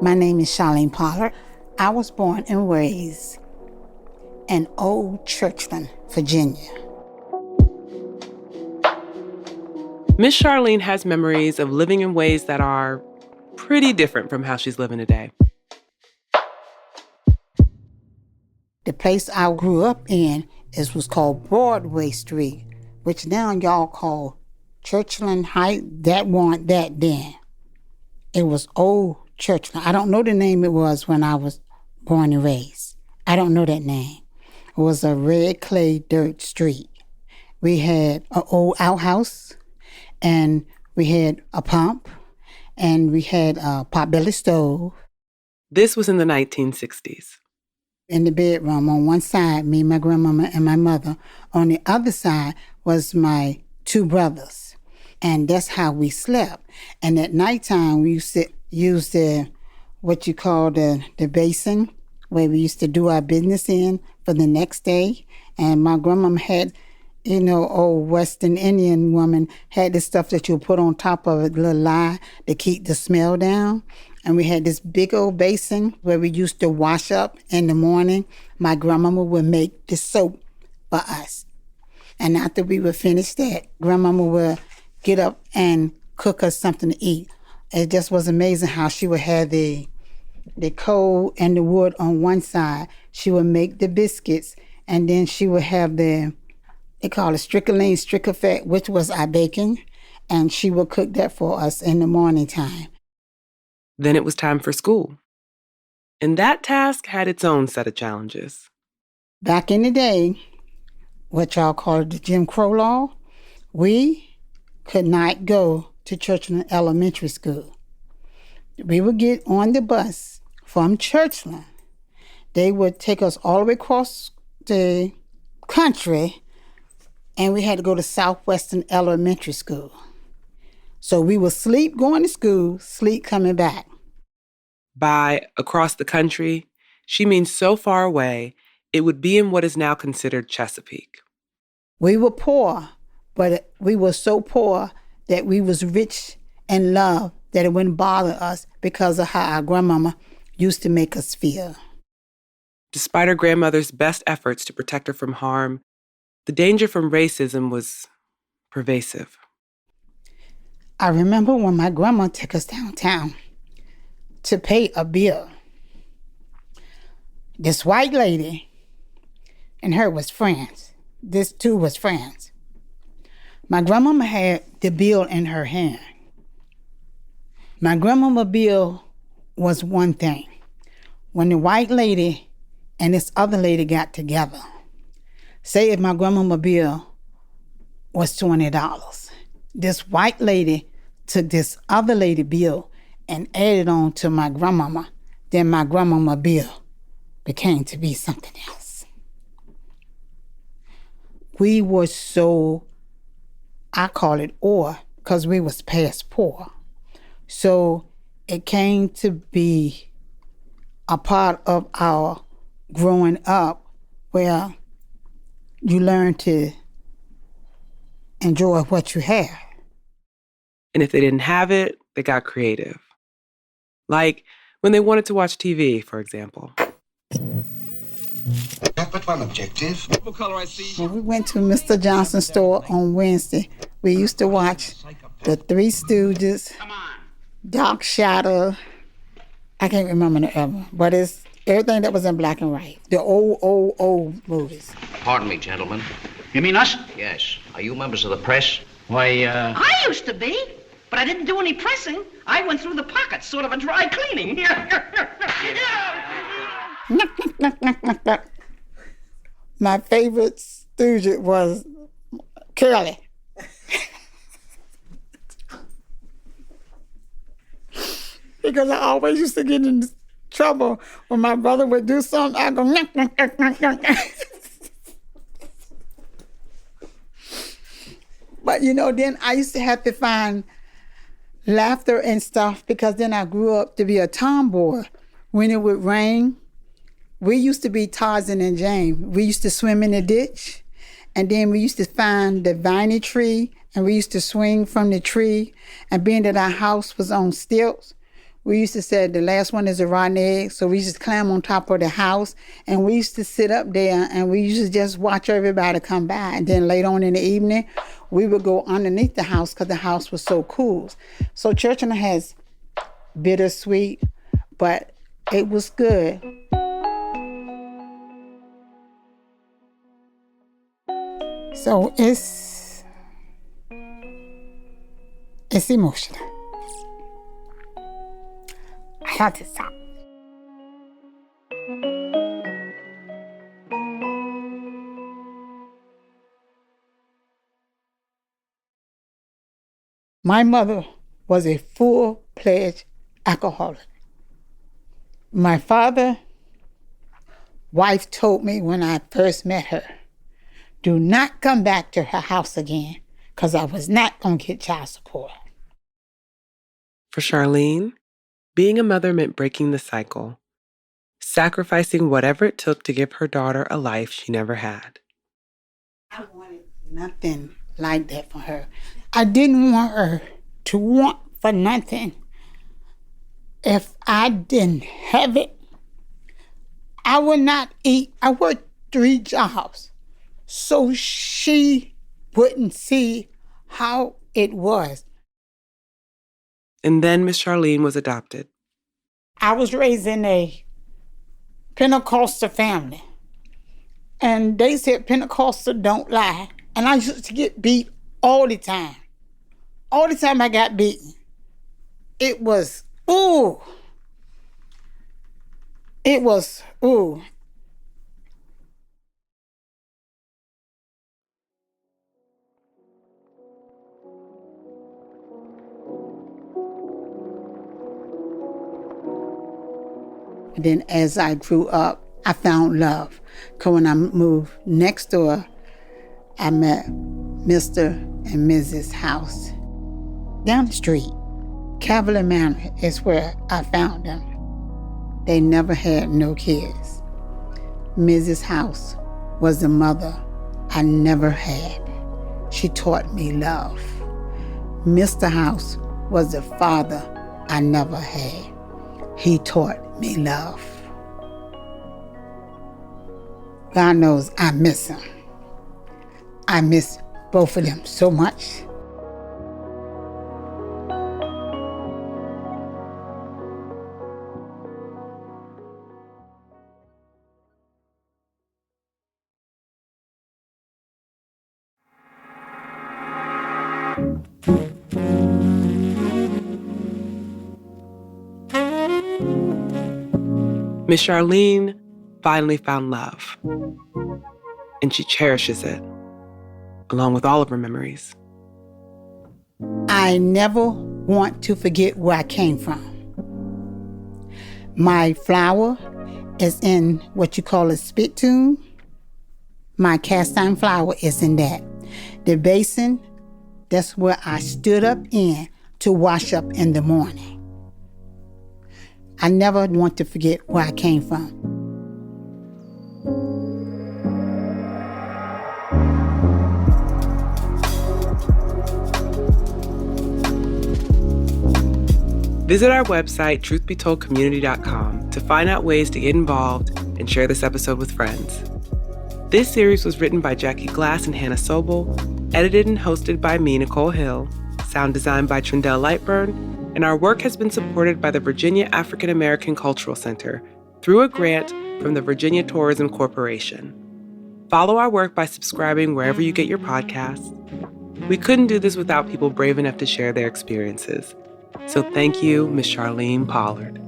My name is Sharlene Pollard. I was born and raised in Old Churchland, Virginia. Miss Sharlene has memories of living in ways that are pretty different from how she's living today. The place I grew up in was called Broadway Street, which now y'all call Churchland Heights. That wasn't that then. It was Old Churchland. I don't know the name it was when I was born and raised. I don't know that name. It was a red clay dirt street. We had an old outhouse, and we had a pump, and we had a potbelly stove. This was in the 1960s. In the bedroom, on one side, me, my grandmama, and my mother. On the other side was my two brothers. And that's how we slept. And at nighttime, we used to use what you call the basin, where we used to do our business in for the next day. And my grandmama had, old Western Indian woman had this stuff that you would put on top of a little lye to keep the smell down. And we had this big old basin where we used to wash up in the morning. My grandmama would make the soap for us. And after we would finish that, grandmama would get up and cook us something to eat. It just was amazing how she would have the coal and the wood on one side. She would make the biscuits, and then she would have they call it stricker fat, which was our bacon, and she would cook that for us in the morning time. Then it was time for school. And that task had its own set of challenges. Back in the day, what y'all call it, the Jim Crow law, we could not go to Churchland Elementary School. We would get on the bus from Churchland. They would take us all the way across the country, and we had to go to Southwestern Elementary School. So we would sleep going to school, sleep coming back. By across the country, she means so far away, it would be in what is now considered Chesapeake. We were poor, but we were so poor that we was rich and loved that it wouldn't bother us because of how our grandmama used to make us feel. Despite her grandmother's best efforts to protect her from harm, the danger from racism was pervasive. I remember when my grandma took us downtown to pay a bill. This white lady and her was friends. This too was friends. My grandmama had the bill in her hand. My grandmama bill was one thing. When the white lady and this other lady got together, say if my grandmama bill was $20, this white lady took this other lady bill and added on to my grandmama, then my grandmama bill became to be something else. We were so, I call it ore, because we was past poor. So it came to be a part of our growing up where you learn to enjoy what you have. And if they didn't have it, they got creative. Like when they wanted to watch TV, for example. But one objective. What color I see? When we went to Mr. Johnson's store on Wednesday, we used to watch the Three Stooges, Dark Shadow. I can't remember the other, but it's everything that was in black and white. The old movies. Pardon me, gentlemen. You mean us? Yes. Are you members of the press? Why, I used to be, but I didn't do any pressing. I went through the pockets, sort of a dry cleaning. My favorite Stooge was Curly. Because I always used to get in trouble when my brother would do something. I'd go, But, then I used to have to find laughter and stuff because then I grew up to be a tomboy. When it would rain, we used to be Tarzan and Jane. We used to swim in the ditch, and then we used to find the viney tree, and we used to swing from the tree. And being that our house was on stilts, We used to say the last one is a rotten egg, so we used to climb on top of the house, and we used to sit up there, and we used to just watch everybody come by. And then later on in the evening, we would go underneath the house because the house was so cool. So Churchill has bittersweet, but it was good. So it's emotional. I had to stop. My mother was a full-fledged alcoholic. My father's wife told me when I first met her, do not come back to her house again, because I was not going to get child support. For Sharlene, being a mother meant breaking the cycle, sacrificing whatever it took to give her daughter a life she never had. I wanted nothing like that for her. I didn't want her to want for nothing. If I didn't have it, I would not eat. I worked 3 jobs so she wouldn't see how it was. And then Miss Sharlene was adopted. I was raised in a Pentecostal family. And they said Pentecostal don't lie. And I used to get beat all the time. All the time I got beaten. It was, ooh. It was, ooh. And then as I grew up, I found love. Because when I moved next door, I met Mr. and Mrs. House. Down the street, Cavalier Manor is where I found them. They never had no kids. Mrs. House was the mother I never had. She taught me love. Mr. House was the father I never had. He taught me love. God knows I miss him. I miss both of them so much. Miss Sharlene finally found love, and she cherishes it, along with all of her memories. I never want to forget where I came from. My flower is in what you call a spit tune. My cast iron flower is in that. The basin, that's where I stood up in to wash up in the morning. I never want to forget where I came from. Visit our website, truthbetoldcommunity.com, to find out ways to get involved and share this episode with friends. This series was written by Jackie Glass and Hannah Sobel, edited and hosted by me, Nicole Hill, sound designed by Trindell Lightburn, and our work has been supported by the Virginia African American Cultural Center through a grant from the Virginia Tourism Corporation. Follow our work by subscribing wherever you get your podcasts. We couldn't do this without people brave enough to share their experiences. So thank you, Ms. Sharlene Pollard.